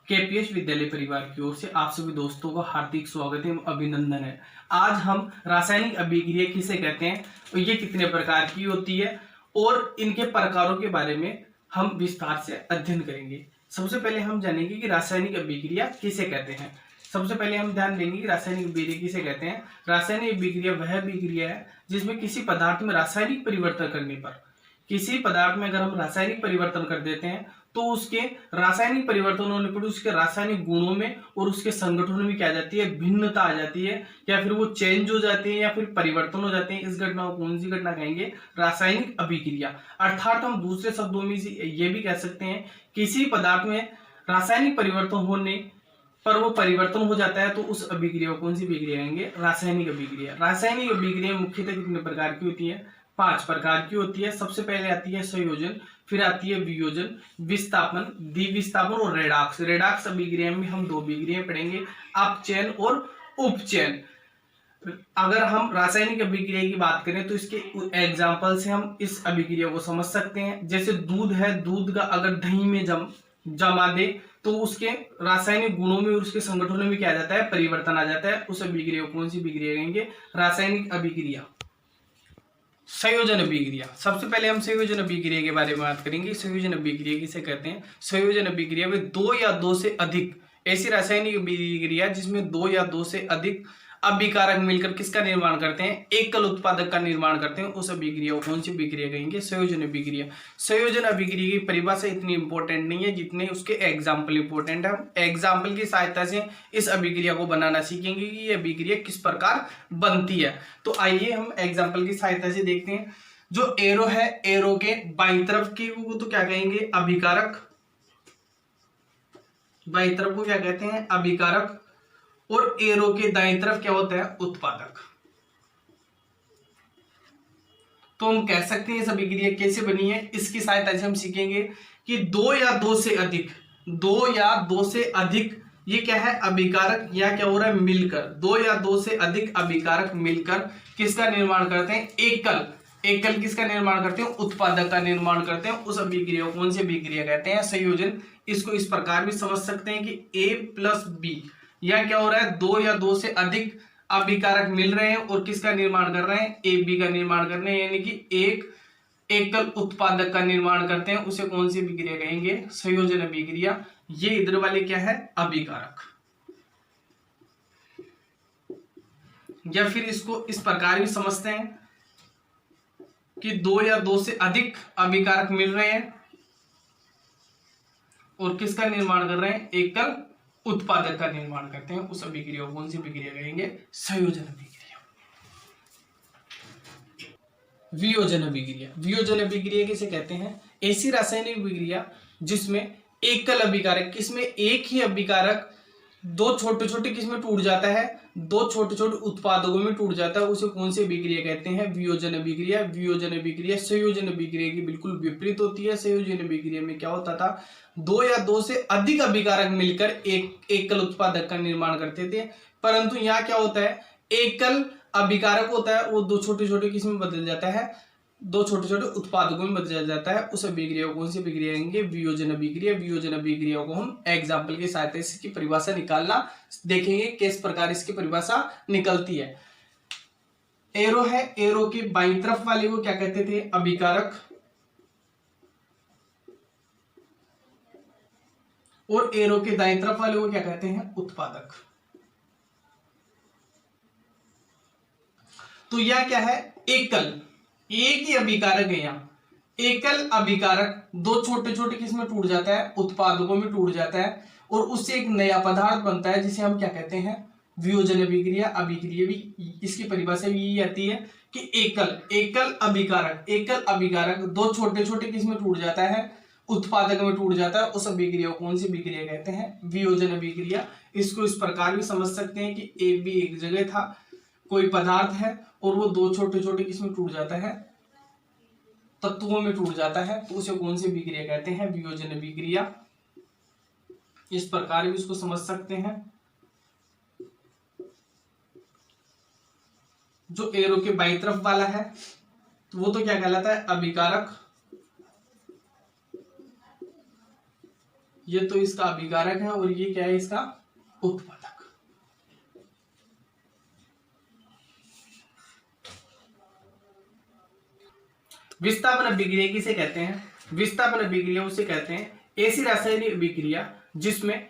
KPS विद्यालय परिवार की ओर से आप सभी दोस्तों का हार्दिक स्वागत है, अभिनंदन है। आज हम रासायनिक अभिक्रिया किसे कहते हैं और ये कितने प्रकार की होती है और इनके प्रकारों के बारे में हम विस्तार से अध्ययन करेंगे। सबसे पहले हम जानेंगे कि रासायनिक अभिक्रिया किसे कहते हैं। सबसे पहले हम ध्यान देंगे कि रासायनिक अभिक्रिया किसे कहते हैं। रासायनिक अभिक्रिया वह अभिक्रिया है जिसमें किसी पदार्थ में रासायनिक परिवर्तन करने पर, किसी पदार्थ में अगर हम रासायनिक परिवर्तन कर देते हैं तो उसके रासायनिक परिवर्तन होने पर उसके रासायनिक गुणों में और उसके संगठनों में क्या आ जाती है, भिन्नता आ जाती है, या फिर वो चेंज हो जाती है या फिर परिवर्तन हो जाते हैं। इस घटना को कौन सी घटना कहेंगे? रासायनिक अभिक्रिया। अर्थात हम दूसरे शब्दों में ये भी कह सकते हैं किसी पदार्थ में रासायनिक परिवर्तन होने पर वो परिवर्तन हो जाता है तो उस अभिक्रिया को कौन सी अभिक्रिया कहेंगे? रासायनिक अभिक्रिया। रासायनिक अभिक्रिया मुख्यतः कितने प्रकार की होती है? 5 प्रकार की होती है। सबसे पहले आती है संयोजन, फिर आती है वियोजन, विस्थापन, द्विविस्थापन और रेडॉक्स। रेडॉक्स अभिक्रिया में हम 2 अभिक्रियाएं पढ़ेंगे, अपचयन और उपचयन। अगर हम रासायनिक अभिक्रिया की बात करें तो इसके एग्जाम्पल से हम इस अभिक्रिया को समझ सकते हैं। जैसे दूध है, दूध का अगर दही में जमा दे तो उसके रासायनिक गुणों में और उसके संगठनों में क्या आ जाता है? परिवर्तन आ जाता है। उस अभिक्रिया को कौन सी अभिक्रिया कहेंगे? रासायनिक अभिक्रिया। संयोजन अभिक्रिया। सबसे पहले हम संयोजन अभिक्रिया के बारे में बात करेंगे। संयोजन अभिक्रिया किसे कहते हैं? संयोजन अभिक्रिया में 2 या 2 से अधिक ऐसी रासायनिक अभिक्रिया जिसमें 2 या 2 से अधिक अभिकारक मिलकर किसका निर्माण करते हैं? एकल उत्पादक का निर्माण करते हैं। उस अभिक्रिया को कौन सी अभिक्रिया कहेंगे? संयोजन अभिक्रिया। संयोजन अभिक्रिया की परिभाषा इतनी इंपॉर्टेंट नहीं है जितने उसके एग्जाम्पल इंपॉर्टेंट है। एग्जाम्पल की सहायता से इस अभिक्रिया को बनाना सीखेंगे कि ये अभिक्रिया किस प्रकार बनती है। तो आइए हम एग्जाम्पल की सहायता से देखते हैं। जो एरो है, एरो के बाईं तरफ की को तो क्या कहेंगे? अभिकारक। बाईं तरफ को क्या कहते हैं? अभिकारक। और एरो के दाईं तरफ क्या होता है? उत्पादक। तो हम कह सकते हैं इस अभिक्रिया कैसे बनी है। इसकी सहायता से हम सीखेंगे कि 2 या 2 से अधिक, 2 या 2 से अधिक ये क्या है? अभिकारक। या क्या हो रहा है? मिलकर 2 या 2 से अधिक अभिकारक मिलकर किसका निर्माण करते हैं? एकल। एकल किसका निर्माण करते हैं? उत्पादक का निर्माण करते हैं। उस अभिक्रिया को कौन सी अभिक्रिया कहते हैं? संयोजन। इसको इस प्रकार भी समझ सकते हैं कि A प्लस बी, या क्या हो रहा है? 2 या 2 से अधिक अभिकारक मिल रहे हैं और किसका निर्माण कर रहे हैं? ए बी का निर्माण कर रहे हैं, यानी कि एक एकल उत्पादक का निर्माण करते हैं। उसे कौन सी अभिक्रिया कहेंगे? संयोजन अभिक्रिया। ये इधर वाले क्या है? अभिकारक। या फिर इसको इस प्रकार भी समझते हैं कि 2 या 2 से अधिक अभिकारक मिल रहे हैं और किसका निर्माण कर रहे हैं? एकल उत्पादक का निर्माण करते हैं। उस अभिक्रिया को कौन सी अभिक्रिया कहेंगे? संयोजन अभिक्रिया। वियोजन अभिक्रिया। वियोजन अभिक्रिया किसे कहते हैं? ऐसी रासायनिक अभिक्रिया जिसमें एकल अभिकारक, किसमें एक ही अभिकारक 2 छोटे छोटे किसमें टूट जाता है? 2 छोटे छोटे उत्पादकों में टूट जाता है। उसे कौन सी अभिक्रिया कहते हैं? वियोजन अभिक्रिया। वियोजन अभिक्रिया संयोजन अभिक्रिया की बिल्कुल विपरीत होती है। संयोजन अभिक्रिया में क्या होता था? 2 या 2 से अधिक अभिकारक मिलकर एक एकल उत्पादक का निर्माण करते थे, परंतु यहाँ क्या होता है? एकल अभिकारक होता है वो 2 छोटे छोटे किसमें बदल जाता है? 2 छोटे छोटे उत्पादकों में बदल जाता है। उस अभिक्रिया को कौन सी अभिक्रिया कहेंगे? वियोजन अभिक्रिया। वियोजन अभिक्रिया को हम एग्जाम्पल की सहायता से इसकी परिभाषा निकालना देखेंगे किस प्रकार इसकी परिभाषा निकलती है। एरो है, एरो के बाईं तरफ वाले को क्या कहते थे? अभिकारक। और एरो के दाईं तरफ वाले को क्या कहते हैं? उत्पादक। तो यह क्या है? एकल, एक ही अभिकारक है। यहां एकल अभिकारक 2 छोटे छोटे किसमें टूट जाता है? उत्पादकों में टूट जाता है और उससे एक नया पदार्थ बनता है जिसे हम क्या कहते हैं? वियोजन अभिक्रिया। अभिक्रिया भी इसकी परिभाषा भी यही आती है कि एकल अभिकारक 2 छोटे छोटे किसमें टूट जाता है? उत्पादक में टूट जाता है। उस अभिक्रिया को कौन सी अभिक्रिया कहते हैं? वियोजन अभिक्रिया। इसको इस प्रकार भी समझ सकते हैं कि ए बी एक जगह था, कोई पदार्थ है और वो 2 छोटे छोटे किसमें टूट जाता है? तत्वों में टूट जाता है, तो उसे कौन सी अभिक्रिया कहते हैं? वियोजन अभिक्रिया। इस प्रकार भी इसको समझ सकते हैं। जो एरो के बाईं तरफ वाला है तो वो तो क्या कहलाता है? अभिकारक। ये तो इसका अभिकारक है और ये क्या है, इसका उत्पादक। विस्थापन अभिक्रिया किसे कहते हैं? विस्थापन अभिक्रिया उसे कहते हैं ऐसी रासायनिक अभिक्रिया जिसमें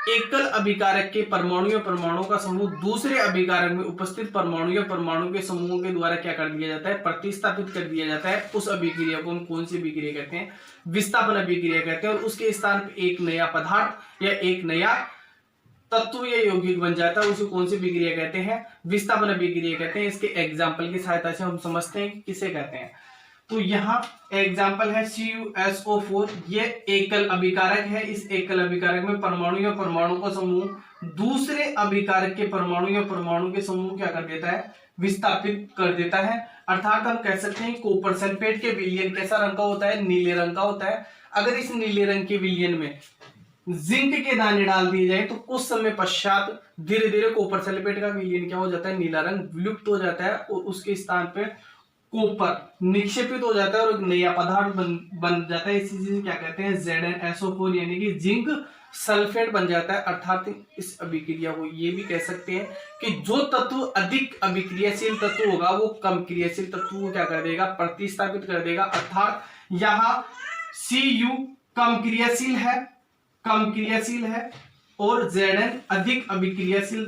एकल अभिकारक के परमाणु या परमाणुओं का समूह दूसरे अभिकारक में उपस्थित परमाणु या परमाणु के समूहों के द्वारा क्या कर दिया जाता है, प्रतिस्थापित कर दिया जाता है। उस अभिक्रिया को हम कौन सी अभिक्रिया कहते हैं? विस्थापन अभिक्रिया कहते हैं। और उसके स्थान पर एक नया पदार्थ या एक नया तत्व या यौगिक बन जाता है, उसे कौन सी अभिक्रिया कहते हैं? विस्थापन अभिक्रिया कहते हैं। इसके एग्जाम्पल की सहायता से हम समझते हैं कि किसे कहते हैं। तो यहाँ एग्जाम्पल है CuSO4, ये एकल अभिकारक है। इस एकल अभिकारक में परमाणु या परमाणु का समूह दूसरे अभिकारक के परमाणु या परमाणु के समूह क्या कर देता है, विस्थापित कर देता है। अर्थात हम कह सकते हैं कॉपर सल्फेट के विलयन कैसा रंग का होता है, नीले रंग का होता है। अगर इस नीले रंग के विलयन में जिंक के दाने डाल दिए जाए तो कुछ समय पश्चात धीरे धीरे कॉपर सल्फेट का विलयन क्या हो जाता है, नीला रंग विलुप्त हो जाता है और उसके स्थान पे कॉपर निक्षेपित हो जाता है और एक नया पदार्थ बन जाता है। इसी चीज क्या कहते हैं, ZnSO4 यानी कि जिंक सल्फेट बन जाता है। अर्थात इस अभिक्रिया को ये भी कह सकते हैं कि जो तत्व अधिक अभिक्रियाशील तत्व होगा वो कम क्रियाशील तत्व को क्या कर देगा, प्रतिस्थापित कर देगा। अर्थात यहाँ Cu कम क्रियाशील है और Zn अधिक अभिक्रियाशील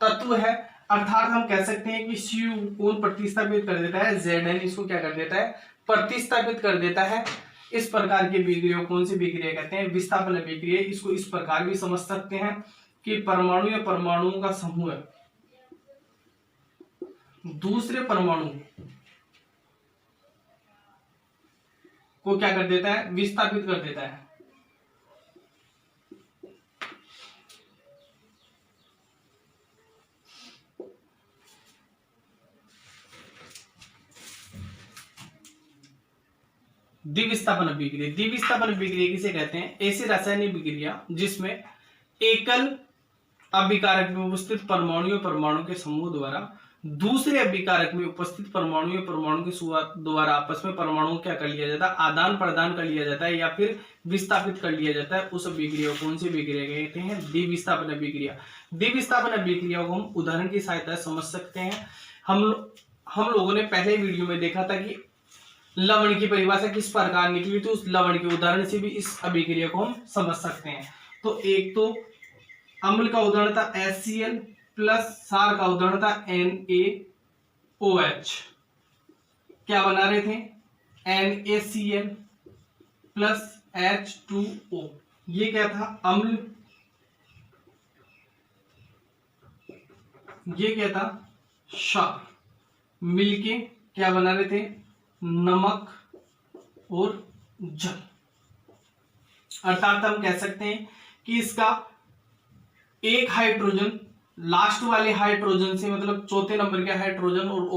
तत्व है। अर्थात हम कह सकते हैं कि Cu को प्रतिस्थापित कर देता है, Zn इसको क्या कर देता है, प्रतिस्थापित कर देता है। इस प्रकार की अभिक्रिया कौन सी अभिक्रिया कहते हैं, विस्थापन अभिक्रिया। इसको इस प्रकार भी समझ सकते हैं कि परमाणु या परमाणुओं का समूह दूसरे परमाणु को क्या कर देता है, विस्थापित कर देता है। द्विविस्थापन अभिक्रिया। द्विविस्थापन अभिक्रिया किसे कहते हैं, ऐसी रासायनिक अभिक्रिया जिसमें एकल अभिकारक में उपस्थित परमाणु या परमाणु के समूह द्वारा दूसरे अभिकारक में उपस्थित परमाणु या परमाणु के द्वारा आपस में परमाणु क्या कर लिया जाता है, आदान प्रदान कर लिया जाता है या फिर विस्थापित कर लिया जाता है। उस अभिक्रिया को कौन सी अभिक्रिया कहते हैं, द्विविस्थापन अभिक्रिया। द्विविस्थापन अभिक्रिया को हम उदाहरण की सहायता से समझ सकते हैं। हम लोगों ने पहले वीडियो में देखा था कि लवण की परिभाषा किस प्रकार निकली, तो उस लवण के उदाहरण से भी इस अभिक्रिया को हम समझ सकते हैं। तो एक तो अम्ल का उदाहरण था HCl प्लस क्षार का उदाहरण था NaOH। क्या बना रहे थे, NaCl प्लस H2O। ये क्या था, अम्ल। ये क्या था, क्षार। मिलके क्या बना रहे थे, नमक और जल। अर्थात हम कह सकते हैं कि इसका एक हाइड्रोजन लास्ट वाले हाइड्रोजन से, मतलब चौथे नंबर के हाइड्रोजन और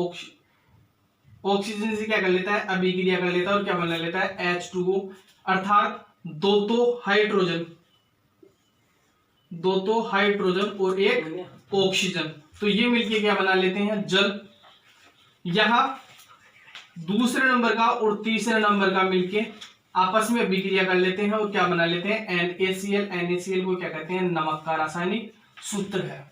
ऑक्सीजन से क्या कर लेता है, अभिक्रिया कर लेता है और क्या बना लेता है, H2O। अर्थात दो हाइड्रोजन और एक ऑक्सीजन, तो ये मिलके क्या बना लेते हैं, जल। यहां दूसरे नंबर का और तीसरे नंबर का मिलके आपस में अभिक्रिया कर लेते हैं और क्या बना लेते हैं, NaCl। NaCl को क्या कहते हैं, नमक का रासायनिक सूत्र है।